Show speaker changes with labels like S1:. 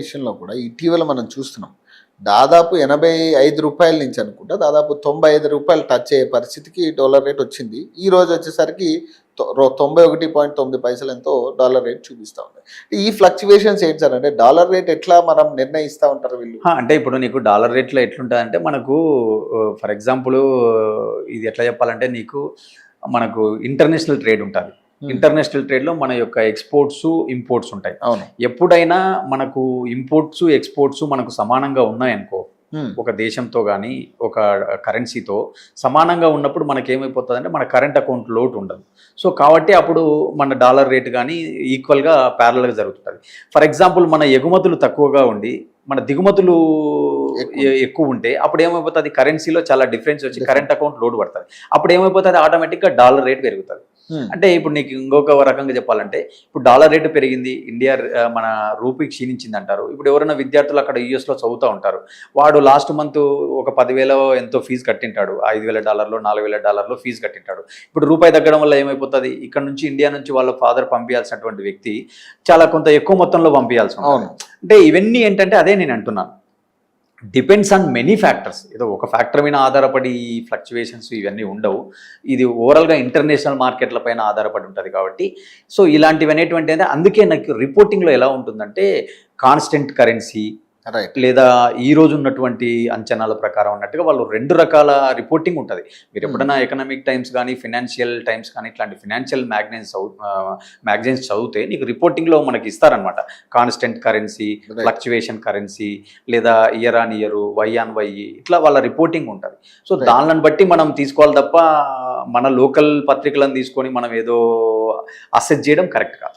S1: విషయంలో కూడా ఇటీవల మనం చూస్తున్నాం. దాదాపు రూ. 85 నుంచి అనుకుంటా దాదాపు రూ. 95 టచ్ అయ్యే పరిస్థితికి డాలర్ రేట్ వచ్చింది. ఈ రోజు వచ్చేసరికి 91.9 ఎంతో డాలర్ రేట్ చూపిస్తూ ఉంది. ఈ ఫ్లక్చువేషన్స్ ఏంటి సార్? అంటే డాలర్ రేట్ ఎట్లా మనం నిర్ణయిస్తూ ఉంటారు వీళ్ళు?
S2: అంటే ఇప్పుడు నీకు డాలర్ రేట్లో ఎట్లుంటుందంటే మనకు ఫర్ ఎగ్జాంపుల్ ఇది ఎట్లా చెప్పాలంటే నీకు మనకు ఇంటర్నేషనల్ ట్రేడ్ ఉంటుంది. ఇంటర్నేషనల్ ట్రేడ్లో మన యొక్క ఎక్స్పోర్ట్స్ ఇంపోర్ట్స్ ఉంటాయి.
S1: అవును.
S2: ఎప్పుడైనా మనకు ఇంపోర్ట్స్ ఎక్స్పోర్ట్స్ మనకు సమానంగా ఉన్నాయనుకో, ఒక దేశంతో కానీ ఒక కరెన్సీతో సమానంగా ఉన్నప్పుడు మనకి ఏమైపోతుందంటే మన కరెంట్ అకౌంట్ లోటు ఉండదు. సో కాబట్టి అప్పుడు మన డాలర్ రేట్ కానీ ఈక్వల్గా ప్యారలల్గా జరుగుతుంది. ఫర్ ఎగ్జాంపుల్ మన ఎగుమతులు తక్కువగా ఉండి మన దిగుమతులు ఎక్కువ ఉంటే అప్పుడు ఏమైపోతుంది, కరెన్సీలో చాలా డిఫరెన్స్ వచ్చి కరెంట్ అకౌంట్ లోడ్ పడుతుంది. అప్పుడు ఏమైపోతుంది, ఆటోమేటిక్గా డాలర్ రేట్ పెరుగుతుంది. అంటే ఇప్పుడు నీకు ఇంకొక రకంగా చెప్పాలంటే ఇప్పుడు డాలర్ రేటు పెరిగింది, ఇండియా మన రూపీ క్షీణించింది అంటారు. ఇప్పుడు ఎవరైనా విద్యార్థులు అక్కడ యూఎస్లో చదువుతూ ఉంటారు, వాడు లాస్ట్ మంత్ ఒక 10,000 ఎంతో ఫీజు కట్టింటాడు, $5,000 $4,000 ఫీజు కట్టింటాడు. ఇప్పుడు రూపాయి తగ్గడం వల్ల ఏమైపోతుంది, ఇక్కడ నుంచి ఇండియా నుంచి వాళ్ళ ఫాదర్ పంపించాల్సినటువంటి వ్యక్తి చాలా కొంత ఎక్కువ మొత్తంలో పంపించాల్సి ఉంటుంది. అంటే ఇవన్నీ ఏంటంటే అదే నేను అంటున్నాను, డిపెండ్స్ ఆన్ మెనీ ఫ్యాక్టర్స్. ఏదో ఒక ఫ్యాక్టర్ మీద ఆధారపడి ఈ ఫ్లక్చువేషన్స్ ఇవన్నీ ఉండవు. ఇది ఓవరాల్గా ఇంటర్నేషనల్ మార్కెట్ల పైన ఆధారపడి ఉంటుంది కాబట్టి సో ఇలాంటివి అనేటువంటి అందుకే నాకు రిపోర్టింగ్లో ఎలా ఉంటుందంటే కాన్స్టెంట్ కరెన్సీ లేదా ఈ రోజు ఉన్నటువంటి అంచనాల ప్రకారం ఉన్నట్టుగా వాళ్ళు 2 రకాల రిపోర్టింగ్ ఉంటుంది. మీరు ఎప్పుడైనా ఎకనామిక్ టైమ్స్ కానీ ఫినాన్షియల్ టైమ్స్ కానీ ఇట్లాంటి ఫినాన్షియల్ మ్యాగజైన్స్ చదివితే నీకు రిపోర్టింగ్లో మనకి ఇస్తారనమాట. కాన్స్టెంట్ కరెన్సీ, ఫ్లక్చువేషన్ కరెన్సీ, లేదా year on year, Y on Y, ఇట్లా వాళ్ళ రిపోర్టింగ్ ఉంటుంది. సో దానిని బట్టి మనం తీసుకోవాలి తప్ప మన లోకల్ పత్రికలను తీసుకొని మనం ఏదో అసెస్ చేయడం కరెక్ట్ కాదు.